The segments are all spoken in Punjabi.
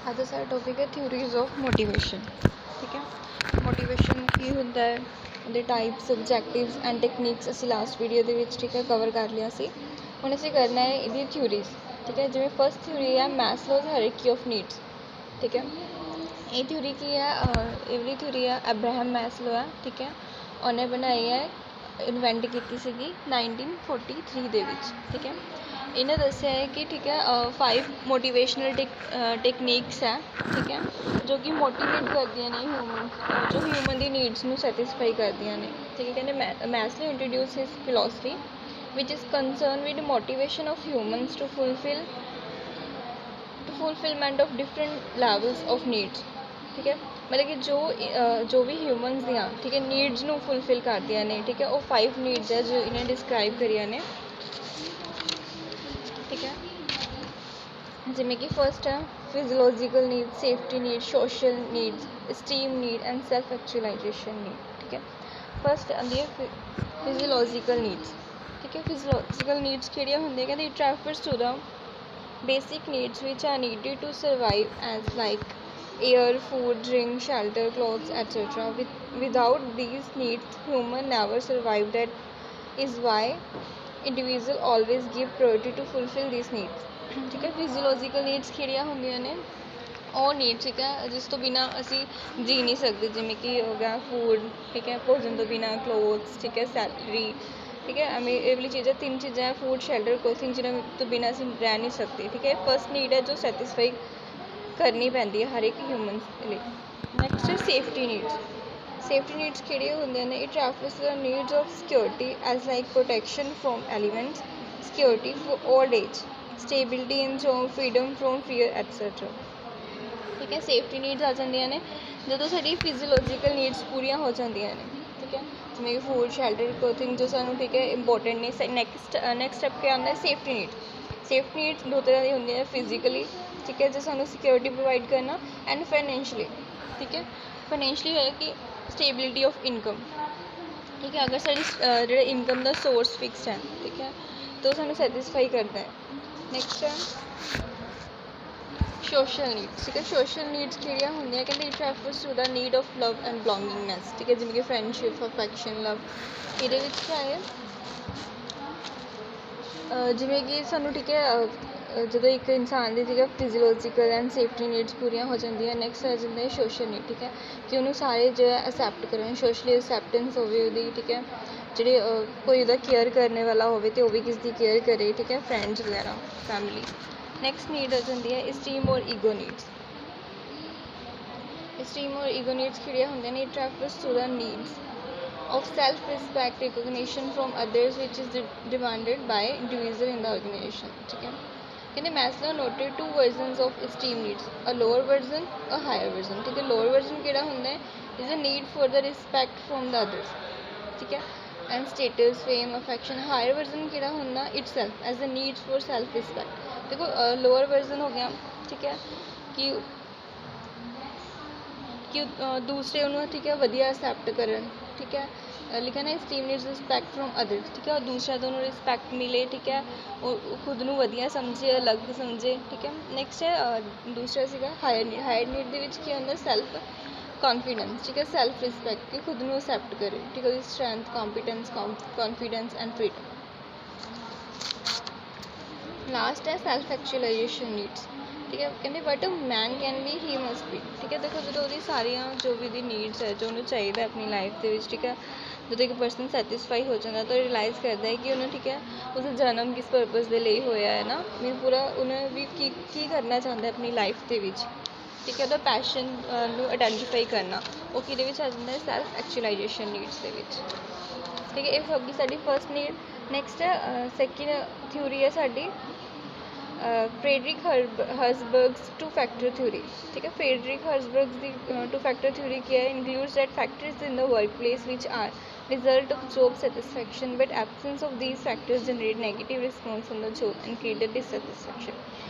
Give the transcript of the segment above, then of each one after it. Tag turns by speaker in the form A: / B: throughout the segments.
A: ਅੱਜ ਦਾ ਸਾਡਾ ਟੋਪਿਕ ਹੈ ਥਿਊਰੀਜ਼ ਆਫ ਮੋਟੀਵੇਸ਼ਨ। ਠੀਕ ਹੈ, ਮੋਟੀਵੇਸ਼ਨ ਕੀ ਹੁੰਦਾ ਹੈ, ਉਹਦੇ ਟਾਈਪਸ, ਆਬਜੈਕਟਿਵਸ ਐਂਡ ਟੈਕਨੀਕਸ ਅਸੀਂ ਲਾਸਟ ਵੀਡੀਓ ਦੇ ਵਿੱਚ ਠੀਕ ਹੈ ਕਵਰ ਕਰ ਲਿਆ ਸੀ। ਹੁਣ ਅਸੀਂ ਕਰਨਾ ਹੈ ਇਹਦੀ ਥਿਊਰੀਜ਼। ਠੀਕ ਹੈ, ਜਿਵੇਂ ਫਸਟ ਥਿਊਰੀ ਹੈ ਮੈਸਲੋਜ਼ ਹਾਇਰਾਰਕੀ ਆਫ ਨੀਡਸ। ਠੀਕ ਹੈ, ਇਹ ਥਿਊਰੀ ਕੀ ਹੈ, ਇਹ ਥਿਊਰੀ ਹੈ ਅਬਰਾਹਮ ਮੈਸਲੋ ਹੈ। ਠੀਕ ਹੈ, ਉਹਨੇ ਬਣਾਈ ਹੈ, ਇਨਵੈਂਟ ਕੀਤੀ ਸੀਗੀ 1943 ਦੇ ਵਿੱਚ। ਠੀਕ ਹੈ, ਇਹਨੇ ਦੱਸਿਆ ਹੈ ਕਿ ਠੀਕ ਹੈ 5 ਮੋਟੀਵੇਸ਼ਨਲ ਟੈਕਨੀਕਸ ਹੈ। ਠੀਕ ਹੈ, ਜੋ ਕਿ ਮੋਟੀਵੇਟ ਕਰਦੀਆਂ ਨੇ ਹਿਊਮਨਸ, ਜੋ ਹਿਊਮਨ ਦੀ ਨੀਡਸ ਨੂੰ ਸੈਟਿਸਫਾਈ ਕਰਦੀਆਂ ਨੇ। ਠੀਕ ਹੈ, ਕਹਿੰਦੇ ਮੈਸਲੋ ਇੰਟਰੋਡਿਊਸ ਹਿਸ ਫਿਲੋਸਫੀ ਵਿਚ is concern with motivation of humans to fulfilment of different levels of needs. ਠੀਕ ਹੈ, ਮਤਲਬ ਕਿ ਜੋ ਵੀ ਹਿਊਮਨਸ ਦੀਆਂ ਠੀਕ ਹੈ ਨੀਡਸ ਨੂੰ ਫੁਲਫਿਲ ਕਰਦੀਆਂ ਨੇ। ਠੀਕ ਹੈ, ਉਹ 5 ਨੀਡਸ ਹੈ ਜੋ ਇਹਨੇ ਡਿਸਕ੍ਰਾਈਬ ਕਰੀਆਂ ਨੇ। ਠੀਕ ਹੈ, ਜਿਵੇਂ ਕਿ ਫਸਟ ਹੈ physiological need, safety need, social needs, esteem need and self actualization need. ਠੀਕ ਹੈ, ਫਸਟ ਆਉਂਦੀ ਹੈ ਫਿਜ਼ੀਓਲੋਜੀਕਲ ਨੀਡਸ। ਠੀਕ ਹੈ, ਫਿਜ਼ੀਓਲੋਜੀਕਲ ਨੀਡਸ ਕਿਹੜੀਆਂ ਹੁੰਦੀਆਂ, ਕਹਿੰਦੇ it refers to the basic needs which are needed to survive as like air, food, drink, shelter, clothes, etc. Without these needs human never survive. That is why individual always give priority to fulfill these needs. ठीक है, फिजियोलॉजिकल नीड्स ਕਿਹੜੀਆਂ ਹੁੰਦੀਆਂ ਨੇ, ਉਹ ਨੀਡ ਠੀਕ ਹੈ ਜਿਸ ਤੋਂ ਬਿਨਾਂ ਅਸੀਂ ਜੀ ਨਹੀਂ ਸਕਦੇ, ਜਿਵੇਂ ਕਿ ਹੋ ਗਿਆ ਫੂਡ। ਠੀਕ ਹੈ, ਭੋਜਨ ਤੋਂ ਬਿਨਾਂ, ਕਲੋਥਸ, ਠੀਕ ਹੈ, ਸੈਲਰੀ। ਠੀਕ ਹੈ, ਇਹ ਵਾਲੀ ਚੀਜ਼ਾਂ 3 ਚੀਜ਼ਾਂ ਹੈ, ਫੂਡ, ਸ਼ੈਲਟਰ, ਕਲੋਥਿੰਗ, ਜਿਹਨਾਂ ਤੋਂ ਬਿਨਾਂ ਅਸੀਂ ਰਹਿ ਨਹੀਂ ਸਕਦੇ। ਠੀਕ ਹੈ, ਫਸਟ ਨੀਡ ਹੈ ਜੋ ਸੈਟਿਸਫਾਈ ਕਰਨੀ ਪੈਂਦੀ ਹੈ ਹਰ ਇੱਕ ਹਿਊਮਨ ਲਈ। ਨੈਕਸਟ ਹੈ ਸੇਫਟੀ ਨੀਡਸ। ਸੇਫਟੀ ਨੀਡਸ ਕਿਹੜੀਆਂ ਹੁੰਦੀਆਂ ਨੇ, it refers to the needs of security as like protection from elements, security for old age, stability in job, freedom from fear etcetera. ठीक है, सेफ्टी नीड्स आ जांदियां ने ਜਦੋਂ ਸਾਡੀ ਫਿਜ਼ੀਓਲੋਜੀਕਲ ਨੀਡਸ ਪੂਰੀਆਂ ਹੋ ਜਾਂਦੀਆਂ ਨੇ। ਠੀਕ ਹੈ, ਜਿਵੇਂ ਕਿ ਫੂਡ, ਸ਼ੈਲਟਰ, ਕਲੋਥਿੰਗ ਜੋ ਸਾਨੂੰ ਠੀਕ ਹੈ ਇੰਪੋਰਟੈਂਟ ਨੇ। ਨੈਕਸਟ ਸਟੈਪ ਕੀ ਆਉਂਦਾ, ਸੇਫਟੀ ਨੀਡਸ। ਸੇਫਟੀ ਨੀਡਸ 2 ਤਰ੍ਹਾਂ ਦੀਆਂ ਹੁੰਦੀਆਂ, ਫਿਜ਼ੀਕਲੀ ਠੀਕ ਹੈ ਜੋ ਸਾਨੂੰ ਸਿਕਿਉਰਿਟੀ ਪ੍ਰੋਵਾਈਡ ਕਰਨਾ, ਐਂਡ ਫਾਈਨੈਂਸ਼ਲੀ। ਠੀਕ ਹੈ, ਫਾਈਨੈਂਸ਼ਲੀ ਹੋਇਆ ਕਿ ਸਟੇਬਿਲਿਟੀ ਆਫ ਇਨਕਮ। ਠੀਕ ਹੈ, ਅਗਰ ਸਾਡੀ ਜਿਹੜਾ ਇਨਕਮ ਦਾ ਸੋਰਸ ਫਿਕਸਡ ਹੈ ਠੀਕ ਹੈ ਤਾਂ ਉਹ ਸਾਨੂੰ ਸੈਟਿਸਫਾਈ ਕਰਦਾ ਹੈ। ਨੈਕਸਟ ਹੈ ਸੋਸ਼ਲ ਨੀਡਸ। ਠੀਕ ਹੈ, ਸੋਸ਼ਲ ਨੀਡਸ ਕਿਹੜੀਆਂ ਹੁੰਦੀਆਂ, ਕਹਿੰਦੇ it refers to the need of love and belongingness. ਠੀਕ ਹੈ, ਜਿਵੇਂ ਕਿ ਫਰੈਂਡਸ਼ਿਪ, ਅਫੈਕਸ਼ਨ, ਲਵ। ਇਹਦੇ ਵਿੱਚ ਕੀ ਹੈ, ਜਿਵੇਂ ਕਿ ਸਾਨੂੰ ਠੀਕ ਹੈ ਜਦੋਂ ਇੱਕ ਇਨਸਾਨ ਦੀ ਠੀਕ ਹੈ ਫਿਜ਼ੀਓਲੋਜੀਕਲ ਐਂਡ ਸੇਫਟੀ ਨੀਡਸ ਪੂਰੀਆਂ ਹੋ ਜਾਂਦੀਆਂ, ਨੈਕਸਟ ਆ ਜਾਂਦੇ ਸੋਸ਼ਲ ਨੀਡ। ਠੀਕ ਹੈ, ਕਿ ਉਹਨੂੰ ਸਾਰੇ ਜੋ ਹੈ ਅਸੈਪਟ ਕਰਨ, ਸੋਸ਼ਲੀ ਅਸੈਪਟੈਂਸ ਹੋਵੇ ਉਹਦੀ। ਠੀਕ ਹੈ, ਜਿਹੜੇ ਕੋਈ ਉਹਦਾ ਕੇਅਰ ਕਰਨ ਵਾਲਾ ਹੋਵੇ ਅਤੇ ਉਹ ਵੀ ਕਿਸ ਦੀ ਕੇਅਰ ਕਰੇ। ਠੀਕ ਹੈ, ਫਰੈਂਡਸ ਵਗੈਰਾ, ਫੈਮਿਲੀ। ਨੈਕਸਟ ਨੀਡ ਆ ਜਾਂਦੀ ਹੈ esteem or ego needs. Esteem or ego needs ਕਿਹੜੀਆਂ ਹੁੰਦੀਆਂ ਨੇ, it refers to the needs of self-respect, recognition from others which is demanded by individual in the organization. ठीक है, कहते Maslow noted 2 versions of esteem needs, a lower version, a higher version. ठीक है, lower version केड़ा हुंदा है is a need for the respect from the others. ठीक है, and status, fame, affection. higher version केड़ा हुंदा itself as a need for self respect. देखो lower version हो गया ठीक है कि दूसरे ਉਹਨੂੰ ਠੀਕ ਹੈ ਵਧੀਆ ਐਕਸੈਪਟ ਕਰਨ। ਠੀਕ ਹੈ, ਲਿਖਿਆ ਨਾ steam needs respect from others. ਠੀਕ ਹੈ, ਉਹ ਦੂਸਰਿਆਂ ਤੋਂ ਉਹਨੂੰ ਰਿਸਪੈਕਟ ਮਿਲੇ। ਠੀਕ ਹੈ, ਉਹ ਖੁਦ ਨੂੰ ਵਧੀਆ ਸਮਝੇ, ਅਲੱਗ ਸਮਝੇ। ਠੀਕ ਹੈ, ਨੈਕਸਟ ਹੈ ਦੂਸਰਾ ਸੀਗਾ ਹਾਇਰ ਨੀਡ। ਹਾਇਰ ਨੀਡ ਦੇ ਵਿੱਚ ਕੀ ਹੁੰਦਾ, ਸੈਲਫ ਕੌਨਫੀਡੈਂਸ। ਠੀਕ ਹੈ, ਸੈਲਫ ਰਿਸਪੈਕਟ, ਕਿ ਖੁਦ ਨੂੰ ਅਕਸੈਪਟ ਕਰੇ। ਠੀਕ ਹੈ, ਉਹਦੀ strength, competence, confidence and freedom. Last ਹੈ ਸੈਲਫ ਐਕਚੁਅਲਾਈਜੇਸ਼ਨ ਨੀਡਸ। ਠੀਕ ਹੈ, ਕਹਿੰਦੇ but man can be he must be. ਠੀਕ ਹੈ, ਦੇਖੋ ਜਦੋਂ ਉਹਦੀ ਸਾਰੀਆਂ ਜੋ ਵੀ ਉਹਦੀ ਨੀਡਸ ਹੈ, ਜੋ ਉਹਨੂੰ ਚਾਹੀਦਾ ਆਪਣੀ ਲਾਈਫ ਦੇ ਵਿੱਚ। ਠੀਕ ਹੈ, ਜਦੋਂ ਇੱਕ ਪਰਸਨ ਸੈਟਿਸਫਾਈ ਹੋ ਜਾਂਦਾ ਤਾਂ ਰਿਅਲਾਈਜ਼ ਕਰਦਾ ਹੈ ਕਿ ਉਹਨੂੰ ਠੀਕ ਹੈ ਉਸਦਾ ਜਨਮ ਕਿਸ ਪਰਪਸ ਦੇ ਲਈ ਹੋਇਆ ਹੈ ਨਾ, ਵੀ ਪੂਰਾ ਉਹਨੇ ਵੀ ਕੀ ਕਰਨਾ ਚਾਹੁੰਦਾ ਆਪਣੀ ਲਾਈਫ ਦੇ ਵਿੱਚ। ਠੀਕ ਹੈ, ਉਹਦਾ ਪੈਸ਼ਨ ਨੂੰ ਆਈਡੈਂਟੀਫਾਈ ਕਰਨਾ, ਉਹ ਕਿਹਦੇ ਵਿੱਚ ਆ ਜਾਂਦਾ ਹੈ, ਸੈਲਫ ਐਕਚੁਅਲਾਈਜੇਸ਼ਨ ਨੀਡਸ ਦੇ ਵਿੱਚ। ਠੀਕ ਹੈ, ਇਹ ਹੋ ਗਈ ਸਾਡੀ ਫਸਟ ਨੀਡ। ਨੈਕਸਟ ਹੈ ਸੈਕਿੰਡ ਥਿਊਰੀ ਹੈ ਸਾਡੀ ਫਰੈਡਰਿਕ ਹਰਜ਼ਬਰਗਸ 2 ਫੈਕਟਰ ਥਿਊਰੀ। ਠੀਕ ਹੈ, ਫਰੈਡਰਿਕ ਹਰਜ਼ਬਰਗਸ ਦੀ 2 ਫੈਕਟਰ ਥਿਊਰੀ ਕੀ ਹੈ, includes that factors in the workplace which are result of job satisfaction but absence of these factors generate negative response on the job and create dissatisfaction.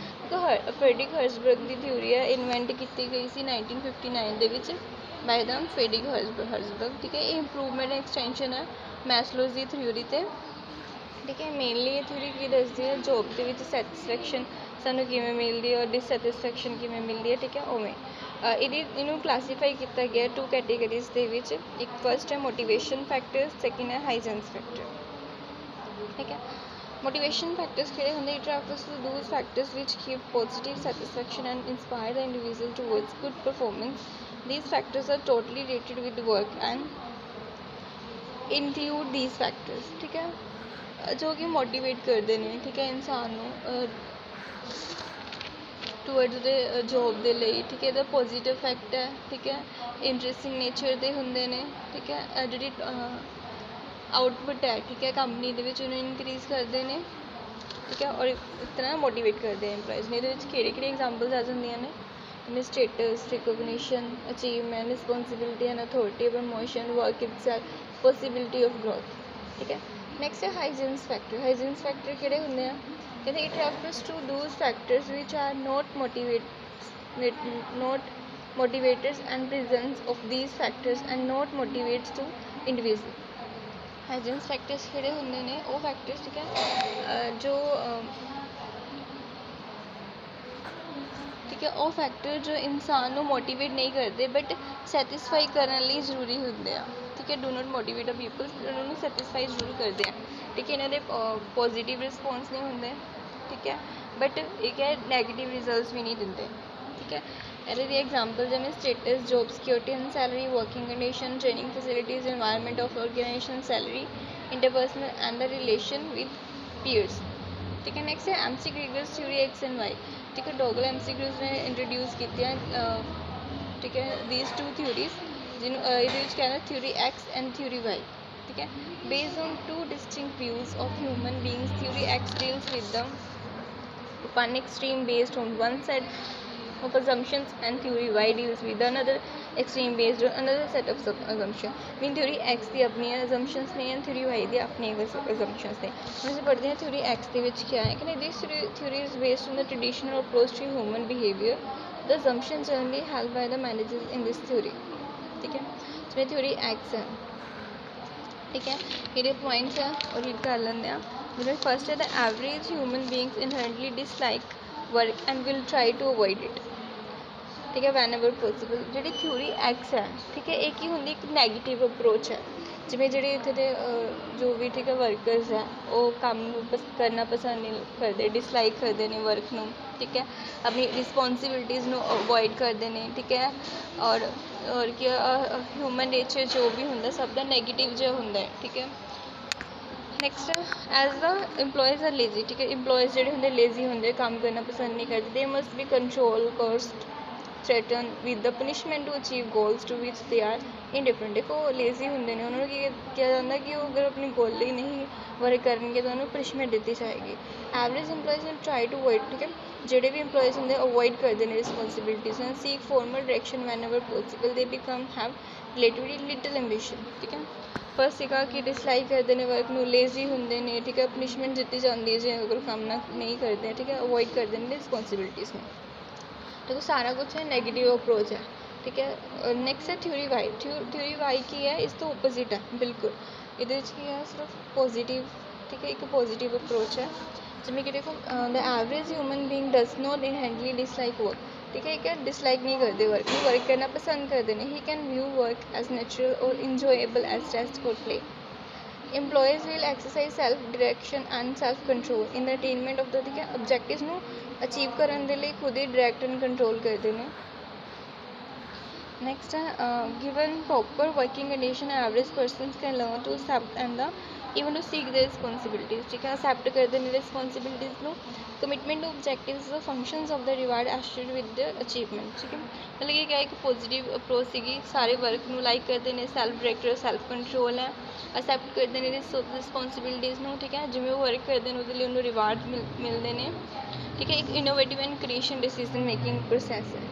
A: तो ਫਰੈਡਰਿਕ ਹਰਜ਼ਬਰਗ ਦੀ ਥਿਊਰੀ ਹੈ, ਇਨਵੈਂਟ ਕੀਤੀ ਗਈ ਸੀ 1959 ਦੇ ਵਿੱਚ ਬਾਏ ਦ ਫਰੈਡਰਿਕ ਹਰਜ਼ਬਰਗ। ਠੀਕ ਹੈ, ਇਹ ਇੰਪਰੂਵਮੈਂਟ ਐਕਸਟੈਂਸ਼ਨ ਹੈ ਮੈਸਲੋਜ਼ ਦੀ ਥਿਊਰੀ 'ਤੇ। ਠੀਕ ਹੈ, ਮੇਨਲੀ ਇਹ ਥਿਊਰੀ ਕੀ ਦੱਸਦੀ ਹੈ, ਜੋਬ ਦੇ ਵਿੱਚ ਸੈਟਿਸਫੈਕਸ਼ਨ ਸਾਨੂੰ ਕਿਵੇਂ ਮਿਲਦੀ ਹੈ ਔਰ ਡਿਸਸੈਟਿਸਫੈਕਸ਼ਨ ਕਿਵੇਂ ਮਿਲਦੀ ਹੈ, ਠੀਕ ਹੈ। ਉਵੇਂ ਇਹਨੂੰ ਕਲਾਸੀਫਾਈ ਕੀਤਾ ਗਿਆ 2 ਕੈਟੇਗਰੀਜ਼ ਦੇ ਵਿੱਚ। ਇੱਕ ਫਸਟ ਹੈ ਮੋਟੀਵੇਸ਼ਨ ਫੈਕਟਰ, ਸੈਕਿੰਡ ਹੈ ਹਾਈਜੈਂਸ ਫੈਕਟਰ, ਠੀਕ ਹੈ। Motivation factors ਕਿਹੜੇ ਹੁੰਦੇ? It refers to those factors which give positive satisfaction and inspire the individual towards good performance. These factors are totally related with work and include these factors, ठीक है, जो कि मोटिवेट करते हैं, ठीक है, इंसान ਨੂੰ टूवर्ड्स ਦੇ जॉब ਦੇ ਲਈ, ठीक है। ਇਹਦਾ ਪੋਜ਼ੀਟਿਵ ਫੈਕਟ ਹੈ, ਠੀਕ ਹੈ, ਇੰਟਰਸਟਿੰਗ ਨੇਚਰ ਦੇ ਹੁੰਦੇ ਨੇ, ਠੀਕ ਹੈ। ਜਿਹੜੀ ਆਊਟਪੁੱਟ ਹੈ, ਠੀਕ ਹੈ, ਕੰਪਨੀ ਦੇ ਵਿੱਚ ਉਹਨੂੰ ਇਨਕਰੀਜ਼ ਕਰਦੇ ਨੇ, ਠੀਕ ਹੈ, ਔਰ ਇਸ ਤਰ੍ਹਾਂ ਮੋਟੀਵੇਟ ਕਰਦੇ ਆ ਇੰਪਲੋਇਜ਼ ਨੇ। ਇਹਦੇ ਵਿੱਚ ਕਿਹੜੀ ਐਗਜ਼ਾਮਪਲਸ ਆ ਜਾਂਦੀਆਂ ਨੇ? ਜਿਵੇਂ status, recognition, achievement, responsibility and authority, promotion, work itself, possibility of growth, ਠੀਕ ਹੈ। ਨੈਕਸਟ ਹੈ ਹਾਈਜੈਂਸ ਫੈਕਟਰ। ਹਾਈਜੈਂਸ ਫੈਕਟਰ ਕਿਹੜੇ ਹੁੰਦੇ ਆ? ਕਹਿੰਦੇ it refers to those factors which are not motivators and presence of these factors and not motivates to individual। Hygiene factors ਕਿਹੜੇ ਹੁੰਦੇ ਨੇ? ਉਹ ਫੈਕਟਰਸ, ਠੀਕ ਹੈ, ਜੋ ਠੀਕ ਹੈ, ਉਹ ਫੈਕਟਰ ਜੋ ਇਨਸਾਨ ਨੂੰ ਮੋਟੀਵੇਟ ਨਹੀਂ ਕਰਦੇ ਬਟ ਸੈਟਿਸਫਾਈ ਕਰਨ ਲਈ ਜ਼ਰੂਰੀ ਹੁੰਦੇ ਆ, ਠੀਕ ਹੈ। Do not motivate a people, ਉਹਨਾਂ ਨੂੰ ਸੈਟਿਸਫਾਈ ਜ਼ਰੂਰ ਕਰਦੇ ਆ, ਠੀਕ ਹੈ। ਇਹਨਾਂ ਦੇ ਪੋਜ਼ੀਟਿਵ ਰਿਸਪੌਂਸ ਨਹੀਂ ਹੁੰਦੇ, ਠੀਕ ਹੈ, ਬਟ ਇਹ ਹੈ ਨੈਗੇਟਿਵ ਰਿਜ਼ਲਟਸ ਵੀ ਨਹੀਂ ਦਿੰਦੇ, ਠੀਕ ਹੈ। ਇਹਦੇ ਦੀ ਐਗਜ਼ਾਮਪਲ ਜਿਵੇਂ status, job security and salary, working condition, training facilities, environment of organization, salary, interpersonal and the relation with peers, ਠੀਕ ਹੈ। ਨੈਕਸਟ ਹੈ McGregor's theory X and Y, ਠੀਕ ਹੈ। ਡੋਗਲ ਐਮਸੀਕਿਊਜ਼ ਨੇ ਇੰਟਰੋਡਿਊਸ ਕੀਤੀਆਂ, ਠੀਕ ਹੈ, these two theories, ਜਿਹਨੂੰ ਇਹਦੇ ਵਿੱਚ ਕਹਿੰਦਾ theory X and theory Y, ਠੀਕ ਹੈ। Based on 2 distinct views of human beings, theory X deals with the one extreme based on one set of assumptions and theory Y deals with another extreme based on another set of assumptions। mean theory X ਦੀ ਆਪਣੀਆਂ assumptions ਨੇ and theory Y ਦੀ ਆਪਣੀਆਂ assumptions ਨੇ। ਹੁਣ ਅਸੀਂ ਪੜ੍ਹਦੇ ਹਾਂ theory X ਦੇ ਵਿੱਚ ਕਿਆ ਹੈ ਕਿ this theory is based on the traditional approach to human behavior। the assumptions generally held by the managers in this theory, ठीक है। ਜਿਵੇਂ theory X ਹੈ, ठीक है, ਇਹਦੇ ਪੁਆਇੰਟਸ ਆ ਉਹ ਰੀਡ ਕਰ ਲੈਂਦੇ ਆ। ਜਿਵੇਂ ਫਸਟ ਹੈ the average human beings inherently dislike work and will try to avoid it, ਠੀਕ ਹੈ, whenever possible। ਜਿਹੜੀ ਥਿਊਰੀ ਐਕਸ ਹੈ, ਠੀਕ ਹੈ, ਇਹ ਕੀ ਹੁੰਦੀ? ਇੱਕ ਨੈਗੇਟਿਵ ਅਪਰੋਚ ਹੈ। ਜਿਵੇਂ ਜਿਹੜੇ ਇੱਥੇ ਦੇ ਜੋ ਵੀ, ਠੀਕ ਹੈ, ਵਰਕਰਸ ਹੈ, ਉਹ ਕੰਮ ਨੂੰ ਕਰਨਾ ਪਸੰਦ ਨਹੀਂ ਕਰਦੇ, ਡਿਸਲਾਈਕ ਕਰਦੇ ਨੇ ਵਰਕ ਨੂੰ, ਠੀਕ ਹੈ, ਆਪਣੀ ਰਿਸਪੋਂਸੀਬਿਲਿਟੀਜ਼ ਨੂੰ ਅਵੋਇਡ ਕਰਦੇ ਨੇ, ਠੀਕ ਹੈ। ਔਰ ਕੀ ਹਿਊਮਨ ਨੇਚਰ ਜੋ ਵੀ ਹੁੰਦਾ ਸਭ ਦਾ ਨੈਗੇਟਿਵ ਜਿਹਾ ਹੁੰਦਾ ਹੈ, ਠੀਕ ਹੈ। Next as the employees are lazy, ਠੀਕ ਹੈ। ਇੰਪਲੋਇਜ਼ ਜਿਹੜੇ ਹੁੰਦੇ ਲੇਜ਼ੀ ਹੁੰਦੇ, ਕੰਮ ਕਰਨਾ ਪਸੰਦ ਨਹੀਂ ਕਰਦੇ। ਦੇ must B control, cost, threaten with the punishment to achieve goals to which they are indifferent। ਦੇਖੋ ਲੇਜ਼ੀ ਹੁੰਦੇ ਨੇ, ਉਹਨਾਂ ਨੂੰ ਕੀ ਕਿਹਾ ਜਾਂਦਾ ਕਿ ਉਹ ਅਗਰ ਆਪਣੀ ਗੋਲ ਲਈ ਨਹੀਂ ਵਰਕ ਕਰਨਗੇ ਤਾਂ ਉਹਨੂੰ ਪਨਿਸ਼ਮੈਂਟ ਦਿੱਤੀ ਜਾਏਗੀ। ਐਵਰੇਜ ਇੰਪਲੋਇਜ਼ ਨੂੰ ਟਰਾਈ ਟੂ ਅਵੋਇਡ, ਠੀਕ ਹੈ, ਜਿਹੜੇ ਵੀ ਇੰਪਲੋਇਜ਼ ਹੁੰਦੇ ਅਵੋਇਡ ਕਰਦੇ ਨੇ responsibilities and seek formal direction whenever possible. They become have relatively little ambition, ਠੀਕ ਹੈ। ਫਸਟ ਸੀਗਾ ਕਿ ਡਿਸਲਾਈਕ ਕਰਦੇ ਨੇ ਵਰਕ ਨੂੰ, ਲੇਜ਼ੀ ਹੁੰਦੇ ਨੇ, ਠੀਕ ਹੈ, ਪਨਿਸ਼ਮੈਂਟ ਦਿੱਤੀ ਜਾਂਦੀ ਹੈ ਜੇ ਅਗਰ ਕੰਮ ਨਹੀਂ ਕਰਦੇ, ਠੀਕ ਹੈ, ਅਵੋਇਡ ਕਰਦੇ ਨੇ ਰਿਸਪੋਂਸੀਬਿਲਿਟੀਜ਼ ਨੂੰ। देखो सारा कुछ है नैगेटिव अप्रोच है, ठीक है। नैक्सट है थ्योरी वाई। थ्योरी वाई की है इस तो ओपोजिट है बिल्कुल। ये है सिर्फ पॉजिटिव, ठीक है, एक पॉजिटिव अप्रोच है। जिमें कि देखो the average human being does not inherently dislike work, ठीक है, क्या डिसलाइक नहीं करते वर्क में, वर्क करना पसंद करते हैं। He can view work as natural और इंजॉयबल एज रेस्ट और play. Employees will exercise self direction and self control in the attainment of the, ठीक है, ऑब्जेक्टिव्स ਨੂੰ ਅਚੀਵ ਕਰਨ ਦੇ ਲਈ ਖੁਦ ਹੀ ਡਾਇਰੈਕਟ ਐਂਡ ਕੰਟਰੋਲ ਕਰਦੇ ਨੇ। ਨੈਕਸਟ ਹੈ given proper working condition average persons can learn to accept and the even to seek the responsibilities, ਠੀਕ ਹੈ, ਅਸੈਪਟ ਕਰਦੇ ਨੇ ਰਿਸਪੋਂਸੀਬਿਲਿਟੀਜ਼ ਨੂੰ। Commitment to objectives the functions of the reward associated with the achievement, ਠੀਕ ਹੈ। ਮਤਲਬ ਕਿ ਕਿਆ ਇੱਕ ਪੋਜ਼ੀਟਿਵ ਅਪਰੋਚ ਸੀਗੀ, ਸਾਰੇ ਵਰਕ ਨੂੰ ਲਾਈਕ ਕਰਦੇ ਨੇ, ਸੈਲਫ ਡਾਇਰੈਕਟਰ, ਸੈਲਫ ਕੰਟਰੋਲ ਹੈ, ਅਸੈਪਟ ਕਰਦੇ ਨੇ ਰਿਸਪੋਂਸੀਬਿਲਿਟੀਜ਼ ਨੂੰ, ਠੀਕ ਹੈ, ਜਿਵੇਂ ਉਹ ਵਰਕ ਕਰਦੇ ਨੇ ਉਹਦੇ ਲਈ ਉਹਨੂੰ ਰਿਵਾਰਡ ਮਿਲਦੇ ਨੇ, ठीक है। एक innovative and creation decision making process है।